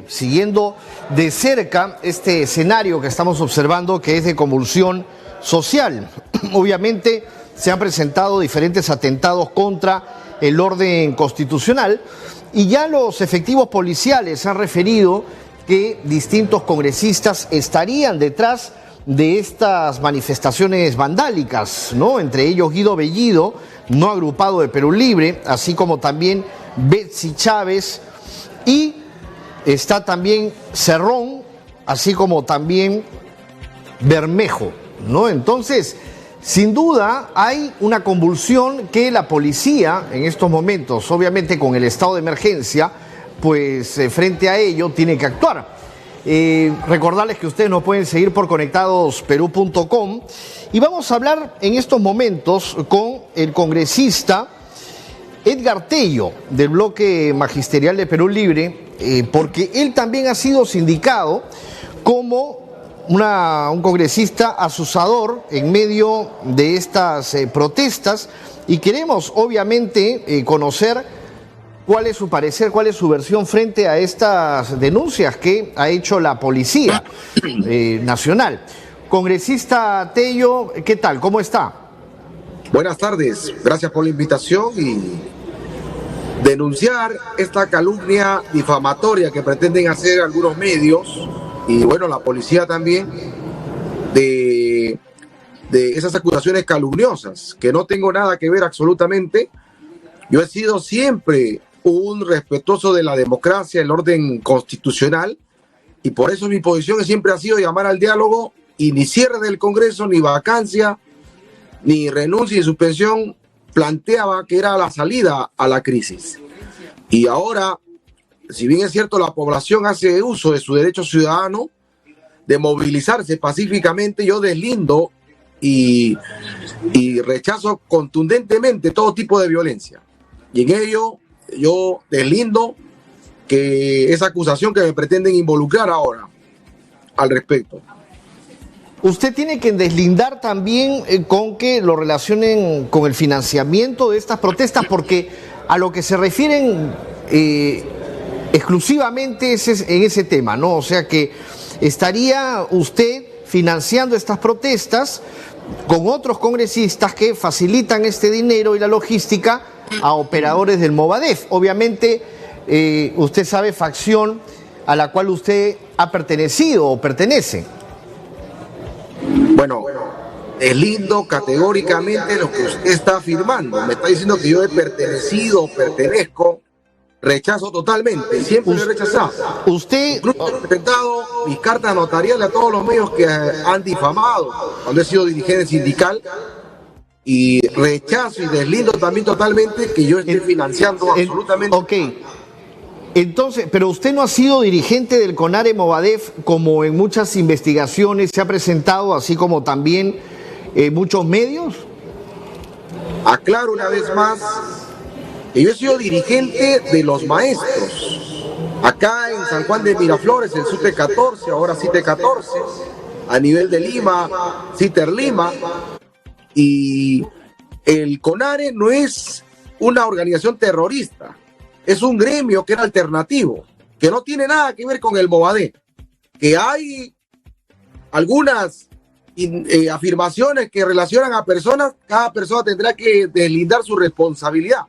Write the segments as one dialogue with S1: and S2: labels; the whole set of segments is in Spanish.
S1: siguiendo de cerca este escenario que estamos observando, que es de convulsión social. Obviamente se han presentado diferentes atentados contra el orden constitucional y ya los efectivos policiales han referido que distintos congresistas estarían detrás de estas manifestaciones vandálicas, ¿no? Entre ellos Guido Bellido, no agrupado de Perú Libre, así como también Betsy Chávez, y está también Cerrón, así como también Bermejo, ¿no? Entonces, sin duda hay una convulsión que la policía en estos momentos, obviamente con el estado de emergencia, pues frente a ello tiene que actuar. Recordarles que ustedes nos pueden seguir por conectadosperú.com y vamos a hablar en estos momentos con el congresista Edgar Tello del bloque magisterial de Perú Libre, porque él también ha sido sindicado como un congresista asusador en medio de estas protestas, y queremos obviamente conocer cuál es su parecer, cuál es su versión frente a estas denuncias que ha hecho la Policía Nacional. Congresista Tello, ¿qué tal? ¿Cómo está?
S2: Buenas tardes, gracias por la invitación y denunciar esta calumnia difamatoria que pretenden hacer algunos medios y bueno, la policía también, de esas acusaciones calumniosas, que no tengo nada que ver absolutamente. Yo he sido siempre un respetuoso de la democracia, el orden constitucional, y por eso mi posición siempre ha sido llamar al diálogo, y ni cierre del Congreso, ni vacancia, ni renuncia y suspensión planteaba que era la salida a la crisis. Y ahora, si bien es cierto, la población hace uso de su derecho ciudadano de movilizarse pacíficamente, yo deslindo y rechazo contundentemente todo tipo de violencia. Y en ello yo deslindo que esa acusación que me pretenden involucrar ahora al respecto.
S1: Usted tiene que deslindar también con que lo relacionen con el financiamiento de estas protestas, porque a lo que se refieren exclusivamente es en ese tema, ¿no? O sea que estaría usted financiando estas protestas con otros congresistas que facilitan este dinero y la logística a operadores del Movadef. Obviamente, usted sabe, facción a la cual usted ha pertenecido o pertenece.
S2: Bueno, deslindo categóricamente lo que usted está afirmando. Me está diciendo que yo he pertenecido, pertenezco. Rechazo totalmente, siempre lo he rechazado.
S1: Usted
S2: Incluso he presentado mis cartas notariales a todos los medios que han difamado cuando he sido dirigente sindical, y rechazo y deslindo también totalmente que yo esté financiando absolutamente.
S1: Ok, entonces, pero usted no ha sido dirigente del CONARE Movadef, como en muchas investigaciones se ha presentado, así como también muchos medios.
S2: Aclaro una vez más que yo he sido dirigente de los maestros acá en San Juan de Miraflores, el SUTE 14, ahora CITE 14, a nivel de Lima, CITER Lima. Y el CONARE no es una organización terrorista, es un gremio que era alternativo, que no tiene nada que ver con el Movadef, que hay algunas afirmaciones que relacionan a personas, cada persona tendrá que deslindar su responsabilidad.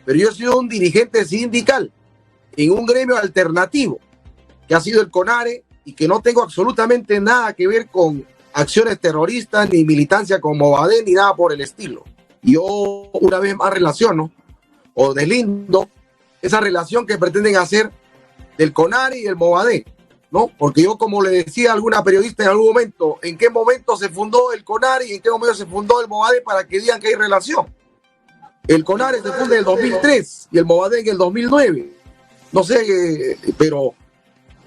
S2: Pero yo he sido un dirigente sindical en un gremio alternativo, que ha sido el CONARE, y que no tengo absolutamente nada que ver con acciones terroristas, ni militancia con Movadef, ni nada por el estilo. Yo una vez más relaciono o deslindo esa relación que pretenden hacer del CONARE y del Movadef, ¿no? Porque yo, como le decía a alguna periodista en algún momento, ¿en qué momento se fundó el CONARE y en qué momento se fundó el Movadef para que digan que hay relación? El CONARE se funda en el 2003 y el Movadef en el 2009. No sé, pero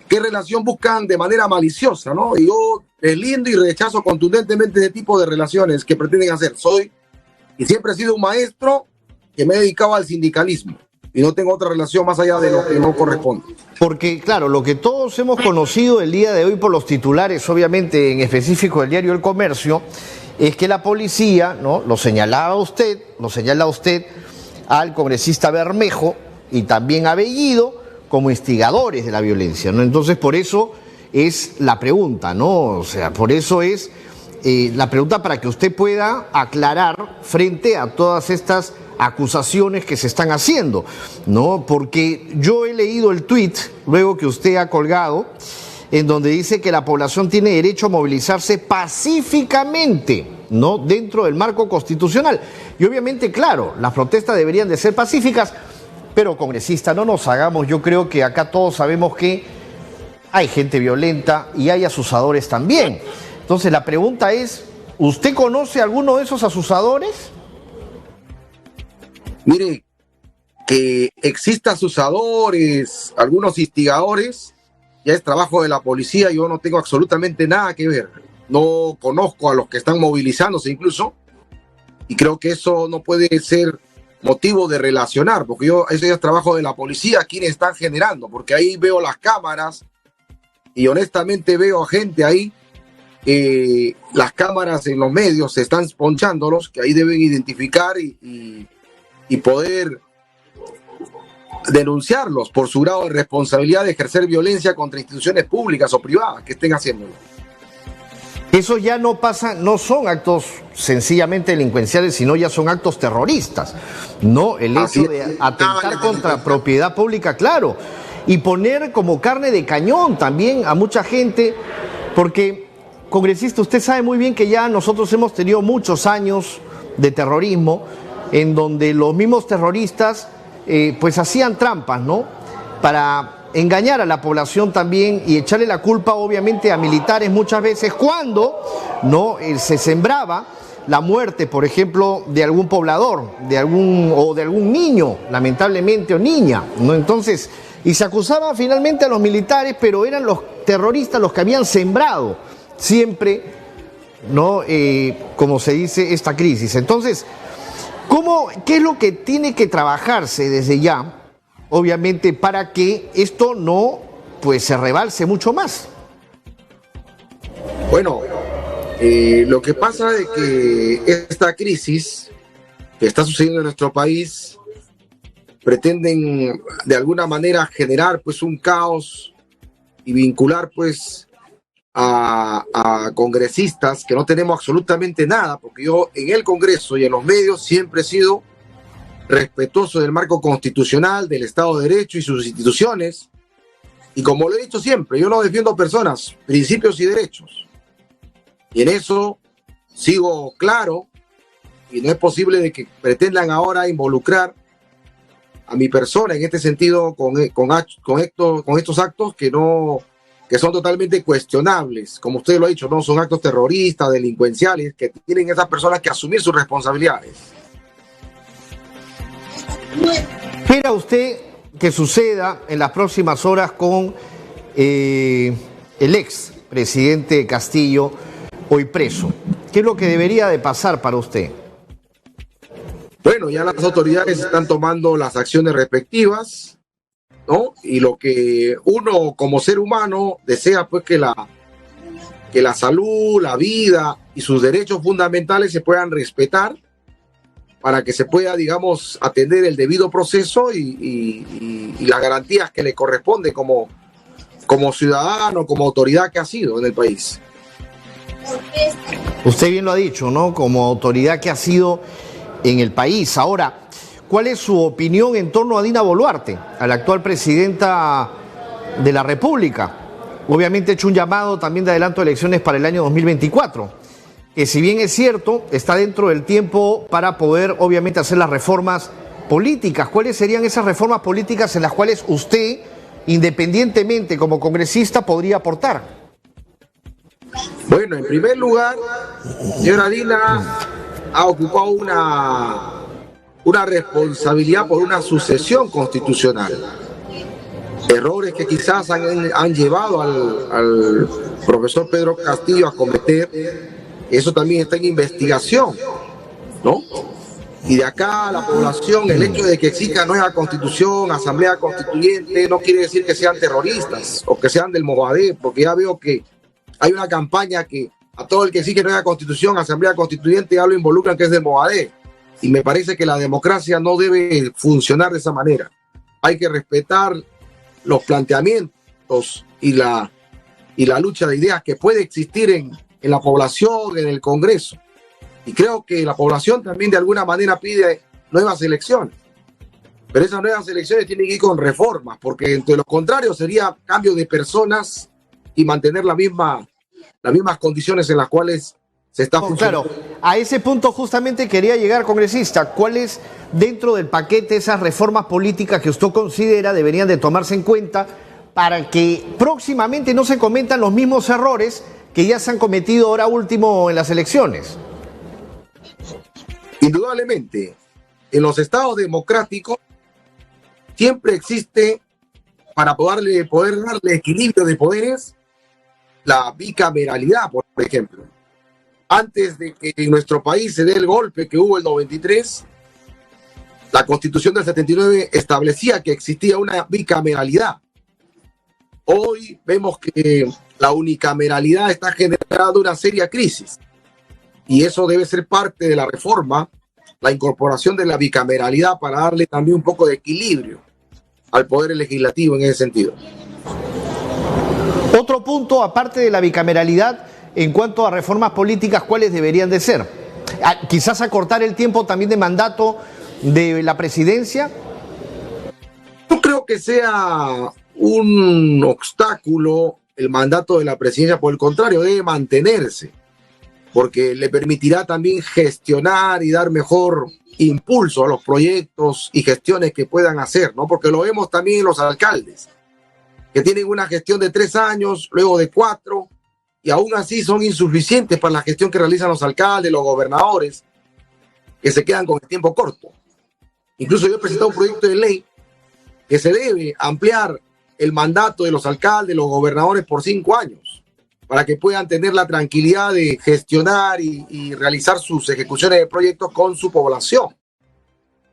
S2: ¿qué relación buscan de manera maliciosa, no? Y yo deslindo y rechazo contundentemente ese tipo de relaciones que pretenden hacer. Soy y siempre he sido un maestro que me he dedicado al sindicalismo y no tengo otra relación más allá de lo que no corresponde.
S1: Porque, claro, lo que todos hemos conocido el día de hoy por los titulares, obviamente en específico del diario El Comercio, es que la policía, ¿no?, lo señala usted al congresista Bermejo y también a Bellido como instigadores de la violencia, ¿no? Entonces, por eso es la pregunta, ¿no? O sea, por eso es la pregunta para que usted pueda aclarar frente a todas estas acusaciones que se están haciendo, ¿no? Porque yo he leído el tuit, luego que usted ha colgado, en donde dice que la población tiene derecho a movilizarse pacíficamente, ¿no? Dentro del marco constitucional. Y obviamente, claro, las protestas deberían de ser pacíficas, pero congresista, no nos hagamos, yo creo que acá todos sabemos que hay gente violenta y hay asusadores también. Entonces la pregunta es, ¿usted conoce a alguno de esos asusadores?
S2: Mire, que exista asusadores, algunos instigadores, ya es trabajo de la policía, yo no tengo absolutamente nada que ver. No conozco a los que están movilizándose incluso, y creo que eso no puede ser motivo de relacionar, porque eso ya es trabajo de la policía, quienes están generando, porque ahí veo las cámaras y honestamente veo a gente ahí, las cámaras en los medios se están ponchándolos, que ahí deben identificar y poder denunciarlos por su grado de responsabilidad de ejercer violencia contra instituciones públicas o privadas que estén haciéndolo.
S1: Eso ya no pasa, no son actos sencillamente delincuenciales, sino ya son actos terroristas, ¿no? El hecho de atentar contra propiedad pública, claro, y poner como carne de cañón también a mucha gente, porque, congresista, usted sabe muy bien que ya nosotros hemos tenido muchos años de terrorismo, en donde los mismos terroristas pues hacían trampas, ¿no? Para engañar a la población también y echarle la culpa obviamente a militares muchas veces cuando no se sembraba la muerte, por ejemplo, de algún poblador, de algún niño, lamentablemente, o niña, ¿no? Entonces, y se acusaba finalmente a los militares, pero eran los terroristas los que habían sembrado siempre, ¿no? Como se dice, esta crisis. Entonces, ¿qué es lo que tiene que trabajarse desde ya, obviamente, para que esto no pues se rebalse mucho más?
S2: Bueno, lo que pasa es que esta crisis que está sucediendo en nuestro país pretenden de alguna manera generar pues un caos y vincular pues a congresistas que no tenemos absolutamente nada, porque yo en el Congreso y en los medios siempre he sido respetuoso del marco constitucional, del Estado de Derecho y sus instituciones, y como lo he dicho siempre, yo no defiendo personas, principios y derechos, y en eso sigo claro, y no es posible de que pretendan ahora involucrar a mi persona en este sentido con estos actos que son totalmente cuestionables, como usted lo ha dicho, no son actos terroristas, delincuenciales, que tienen esas personas que asumir sus responsabilidades.
S1: ¿Espera usted que suceda en las próximas horas con el ex presidente Castillo, hoy preso? ¿Qué es lo que debería de pasar para usted?
S2: Bueno, ya las autoridades están tomando las acciones respectivas, ¿no? Y lo que uno como ser humano desea, pues que la salud, la vida y sus derechos fundamentales se puedan respetar para que se pueda, digamos, atender el debido proceso y las garantías que le corresponde como ciudadano, como autoridad que ha sido en el país.
S1: Usted bien lo ha dicho, ¿no? Como autoridad que ha sido en el país. Ahora, ¿cuál es su opinión en torno a Dina Boluarte, a la actual presidenta de la República? Obviamente ha hecho un llamado también de adelanto de elecciones para el año 2024, que si bien es cierto, está dentro del tiempo para poder obviamente hacer las reformas políticas. ¿Cuáles serían esas reformas políticas en las cuales usted, independientemente como congresista, podría aportar?
S2: Bueno, en primer lugar, señora Dina ha ocupado una responsabilidad por una sucesión constitucional. Errores que quizás han llevado al profesor Pedro Castillo a cometer. Eso también está en investigación, ¿no? Y de acá a la población, el hecho de que exista nueva constitución, asamblea constituyente, no quiere decir que sean terroristas o que sean del Movadef, porque ya veo que hay una campaña que a todo el que exige nueva constitución, asamblea constituyente, ya lo involucran que es del Movadef. Y me parece que la democracia no debe funcionar de esa manera. Hay que respetar los planteamientos y la lucha de ideas que puede existir en la población, en el Congreso. Y creo que la población también de alguna manera pide nuevas elecciones. Pero esas nuevas elecciones tienen que ir con reformas, porque de lo contrario sería cambio de personas y mantener las mismas condiciones en las cuales se está funcionando.
S1: Claro, a ese punto justamente quería llegar, congresista. ¿Cuáles dentro del paquete esas reformas políticas que usted considera deberían de tomarse en cuenta para que próximamente no se cometan los mismos errores que ya se han cometido ahora último en las elecciones?
S2: Indudablemente, en los estados democráticos siempre existe, para poder darle equilibrio de poderes, la bicameralidad, por ejemplo. Antes de que en nuestro país se dé el golpe que hubo el 93, la Constitución del 79 establecía que existía una bicameralidad. Hoy vemos que la unicameralidad está generando una seria crisis. Y eso debe ser parte de la reforma, la incorporación de la bicameralidad para darle también un poco de equilibrio al poder legislativo en ese sentido.
S1: Otro punto, aparte de la bicameralidad, en cuanto a reformas políticas, ¿cuáles deberían de ser? Quizás acortar el tiempo también de mandato de la presidencia.
S2: No creo que sea un obstáculo el mandato de la presidencia, por el contrario, debe mantenerse, porque le permitirá también gestionar y dar mejor impulso a los proyectos y gestiones que puedan hacer, ¿no? Porque lo vemos también en los alcaldes, que tienen una gestión de 3 años, luego de 4, y aún así son insuficientes para la gestión que realizan los alcaldes, los gobernadores, que se quedan con el tiempo corto. Incluso yo he presentado un proyecto de ley que se debe ampliar el mandato de los alcaldes, los gobernadores por 5 años, para que puedan tener la tranquilidad de gestionar y realizar sus ejecuciones de proyectos con su población,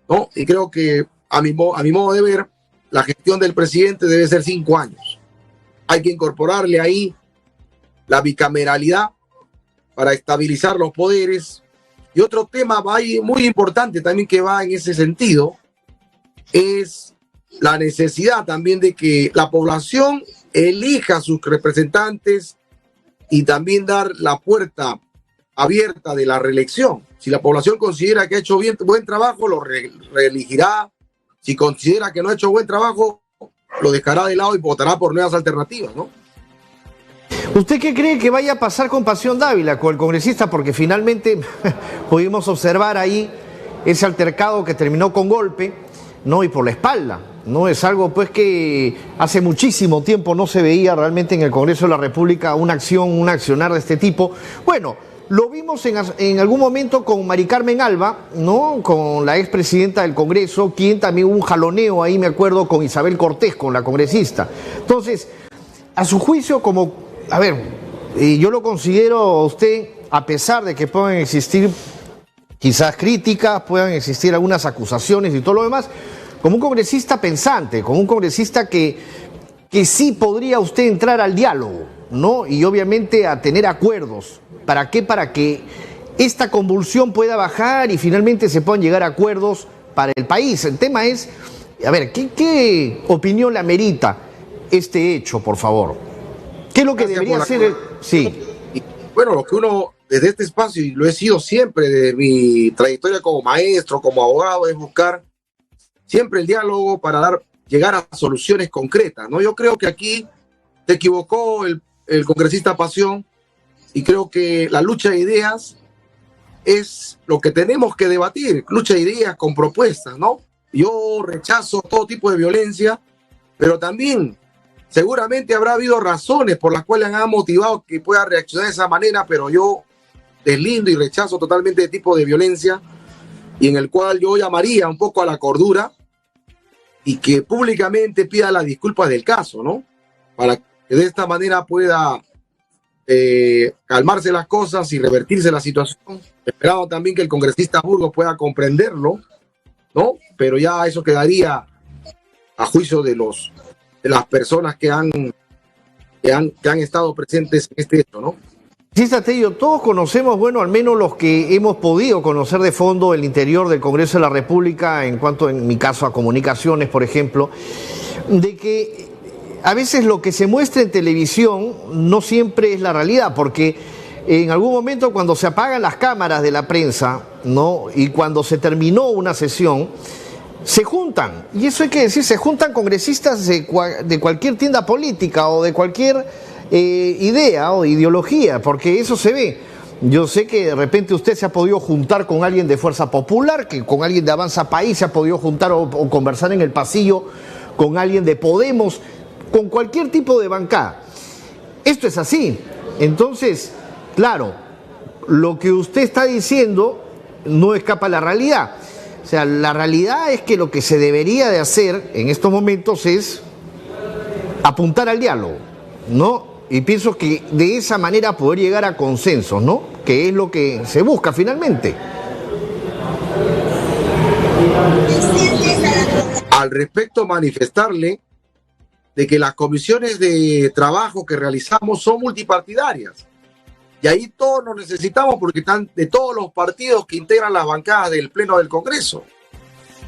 S2: ¿no? Y creo que a mi modo de ver, la gestión del presidente debe ser 5 años. Hay que incorporarle ahí la bicameralidad para estabilizar los poderes. Y otro tema muy importante también que va en ese sentido es la necesidad también de que la población elija a sus representantes y también dar la puerta abierta de la reelección. Si la población considera que ha hecho buen trabajo, lo reelegirá. Si considera que no ha hecho buen trabajo, lo dejará de lado y votará por nuevas alternativas, ¿no?
S1: ¿Usted qué cree que vaya a pasar con Pasión Dávila, con el congresista? Porque finalmente pudimos observar ahí ese altercado que terminó con golpe, ¿no? Y por la espalda, ¿no? Es algo pues que hace muchísimo tiempo no se veía realmente en el Congreso de la República un accionar de este tipo. Bueno, lo vimos en algún momento con Mari Carmen Alba, ¿no? Con la expresidenta del Congreso, quien también hubo un jaloneo ahí, me acuerdo, con Isabel Cortés, con la congresista. Entonces, a su juicio, yo lo considero a usted, a pesar de que puedan existir quizás críticas, puedan existir algunas acusaciones y todo lo demás, como un congresista pensante, como un congresista que sí podría usted entrar al diálogo, ¿no? Y obviamente a tener acuerdos. ¿Para qué? Para que esta convulsión pueda bajar y finalmente se puedan llegar a acuerdos para el país. El tema es, ¿qué opinión le amerita este hecho, por favor? ¿Qué es lo que debería ser? Sí.
S2: Bueno, lo que uno, desde este espacio, y lo he sido siempre, de mi trayectoria como maestro, como abogado, es buscar siempre el diálogo para llegar a soluciones concretas, ¿no? Yo creo que aquí se equivocó el congresista Pasión, y creo que la lucha de ideas es lo que tenemos que debatir, lucha de ideas con propuestas, ¿no? Yo rechazo todo tipo de violencia, pero también seguramente habrá habido razones por las cuales han motivado que pueda reaccionar de esa manera, pero yo deslindo y rechazo totalmente el tipo de violencia, y en el cual yo llamaría un poco a la cordura y que públicamente pida las disculpas del caso, ¿no? Para que de esta manera pueda calmarse las cosas y revertirse la situación. Esperamos también que el congresista Burgos pueda comprenderlo, ¿no? Pero ya eso quedaría a juicio de las personas que han estado presentes en este hecho, ¿no?
S1: Sí, Tello, todos conocemos, bueno, al menos los que hemos podido conocer de fondo el interior del Congreso de la República, en cuanto, en mi caso, a comunicaciones, por ejemplo, de que a veces lo que se muestra en televisión no siempre es la realidad, porque en algún momento cuando se apagan las cámaras de la prensa, ¿no? Y cuando se terminó una sesión, se juntan, y eso hay que decir, se juntan congresistas de cualquier tienda política o de cualquier idea o ideología, porque eso se ve. Yo sé que de repente usted se ha podido juntar con alguien de Fuerza Popular, que con alguien de Avanza País se ha podido juntar o conversar en el pasillo con alguien de Podemos, con cualquier tipo de bancada. Esto es así. Entonces, claro, lo que usted está diciendo no escapa a la realidad. O sea, la realidad es que lo que se debería de hacer en estos momentos es apuntar al diálogo, ¿no? Y pienso que de esa manera poder llegar a consensos, ¿no? Que es lo que se busca finalmente.
S2: Al respecto, manifestarle de que las comisiones de trabajo que realizamos son multipartidarias. Y ahí todos nos necesitamos porque están de todos los partidos que integran las bancadas del Pleno del Congreso.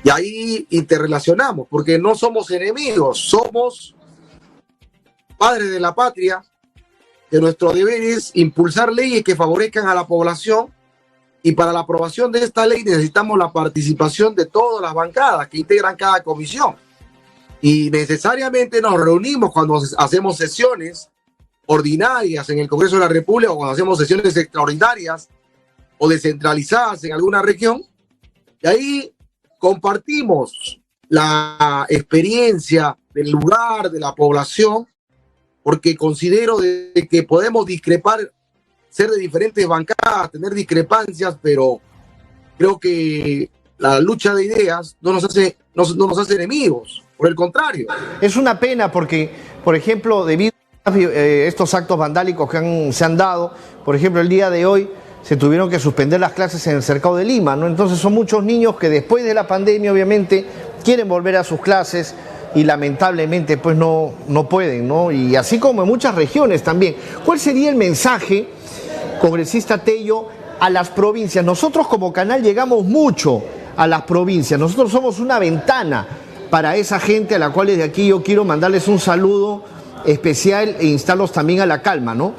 S2: Y ahí interrelacionamos, porque no somos enemigos, somos padres de la patria, que nuestro deber es impulsar leyes que favorezcan a la población, y para la aprobación de esta ley necesitamos la participación de todas las bancadas que integran cada comisión. Y necesariamente nos reunimos cuando hacemos sesiones ordinarias en el Congreso de la República o cuando hacemos sesiones extraordinarias o descentralizadas en alguna región, y ahí compartimos la experiencia del lugar, de la población, porque considero de que podemos discrepar, ser de diferentes bancadas, tener discrepancias, pero creo que la lucha de ideas no nos hace enemigos, por el contrario.
S1: Es una pena porque, por ejemplo, debido estos actos vandálicos que se han dado, por ejemplo, el día de hoy se tuvieron que suspender las clases en el Cercado de Lima, ¿no? Entonces son muchos niños que después de la pandemia obviamente quieren volver a sus clases y lamentablemente pues no pueden, ¿no? Y así como en muchas regiones también. ¿Cuál sería el mensaje, congresista Tello, a las provincias? Nosotros como canal llegamos mucho a las provincias, nosotros somos una ventana para esa gente a la cual desde aquí yo quiero mandarles un saludo especial e instarlos también a la calma, ¿no?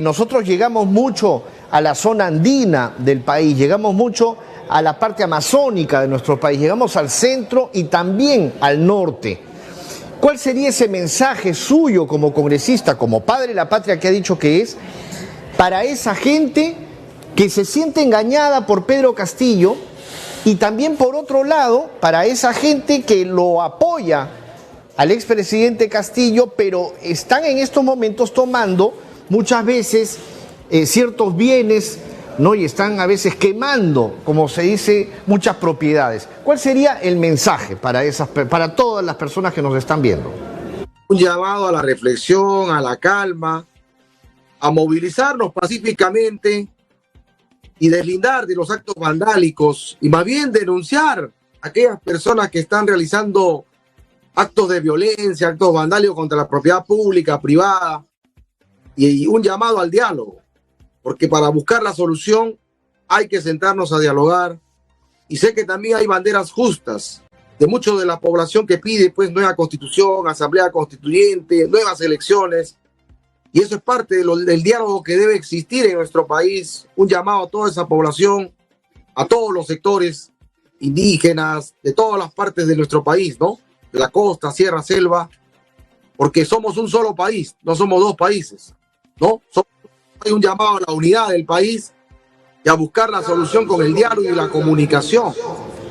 S1: Nosotros llegamos mucho a la zona andina del país, llegamos mucho a la parte amazónica de nuestro país, llegamos al centro y también al norte. ¿Cuál sería ese mensaje suyo como congresista, como padre de la patria que ha dicho que es, para esa gente que se siente engañada por Pedro Castillo y también por otro lado para esa gente que lo apoya al expresidente Castillo, pero están en estos momentos tomando muchas veces ciertos bienes, ¿no? Y están a veces quemando, como se dice, muchas propiedades? ¿Cuál sería el mensaje para todas las personas que nos están viendo?
S2: Un llamado a la reflexión, a la calma, a movilizarnos pacíficamente y deslindar de los actos vandálicos y más bien denunciar a aquellas personas que están realizando actos de violencia, actos vandálicos contra la propiedad pública, privada, y un llamado al diálogo, porque para buscar la solución hay que sentarnos a dialogar. Y sé que también hay banderas justas de mucho de la población que pide pues nueva constitución, asamblea constituyente, nuevas elecciones, y eso es parte del diálogo que debe existir en nuestro país. Un llamado a toda esa población, a todos los sectores indígenas de todas las partes de nuestro país, ¿no? De la costa, sierra, selva, porque somos un solo país, no somos dos países, ¿no? Hay un llamado a la unidad del país y a buscar la solución con el diálogo y la comunicación.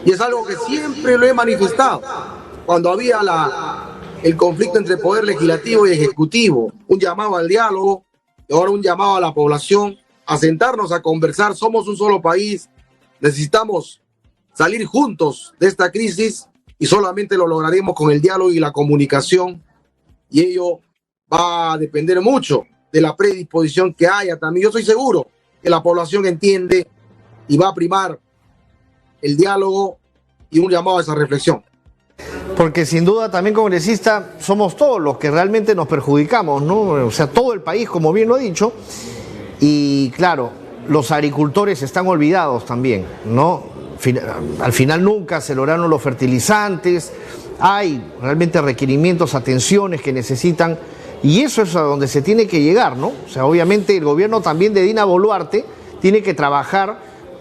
S2: Y es algo que siempre lo he manifestado. Cuando había el conflicto entre poder legislativo y ejecutivo, un llamado al diálogo, y ahora un llamado a la población a sentarnos a conversar. Somos un solo país, necesitamos salir juntos de esta crisis y solamente lo lograremos con el diálogo y la comunicación, y ello va a depender mucho de la predisposición que haya también. Yo estoy seguro que la población entiende y va a primar el diálogo y un llamado a esa reflexión.
S1: Porque sin duda también, congresista, somos todos los que realmente nos perjudicamos, ¿no? O sea, todo el país, como bien lo ha dicho, y claro, los agricultores están olvidados también, ¿no? Al final nunca se lograron los fertilizantes, hay realmente requerimientos, atenciones que necesitan, y eso es a donde se tiene que llegar, ¿no? O sea, obviamente el gobierno también de Dina Boluarte tiene que trabajar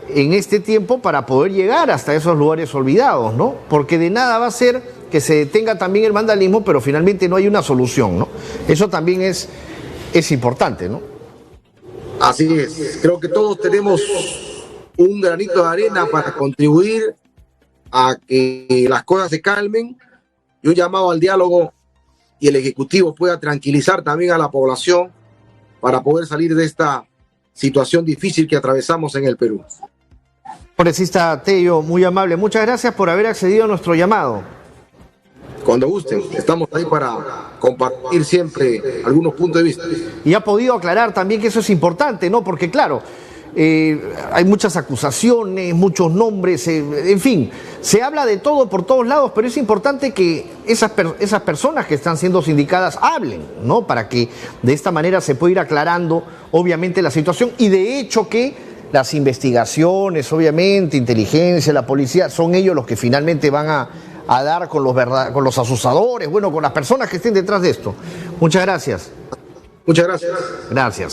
S1: en este tiempo para poder llegar hasta esos lugares olvidados, ¿no? Porque de nada va a ser que se detenga también el vandalismo, pero finalmente no hay una solución, ¿no? Eso también es importante, ¿no?
S2: Así es, creo que todos tenemos un granito de arena para contribuir a que las cosas se calmen, y un llamado al diálogo y el Ejecutivo pueda tranquilizar también a la población para poder salir de esta situación difícil que atravesamos en el Perú.
S1: Congresista Tello, muy amable, muchas gracias por haber accedido a nuestro llamado.
S2: Cuando gusten, estamos ahí para compartir siempre algunos puntos de vista.
S1: Y ha podido aclarar también que eso es importante, ¿no? Porque claro, hay muchas acusaciones, muchos nombres, en fin, se habla de todo por todos lados, pero es importante que esas personas que están siendo sindicadas hablen, ¿no? Para que de esta manera se pueda ir aclarando, obviamente, la situación, y de hecho que las investigaciones, obviamente, inteligencia, la policía, son ellos los que finalmente van a dar con los asusadores, bueno, con las personas que estén detrás de esto. Muchas gracias.
S2: Muchas gracias.
S1: Gracias.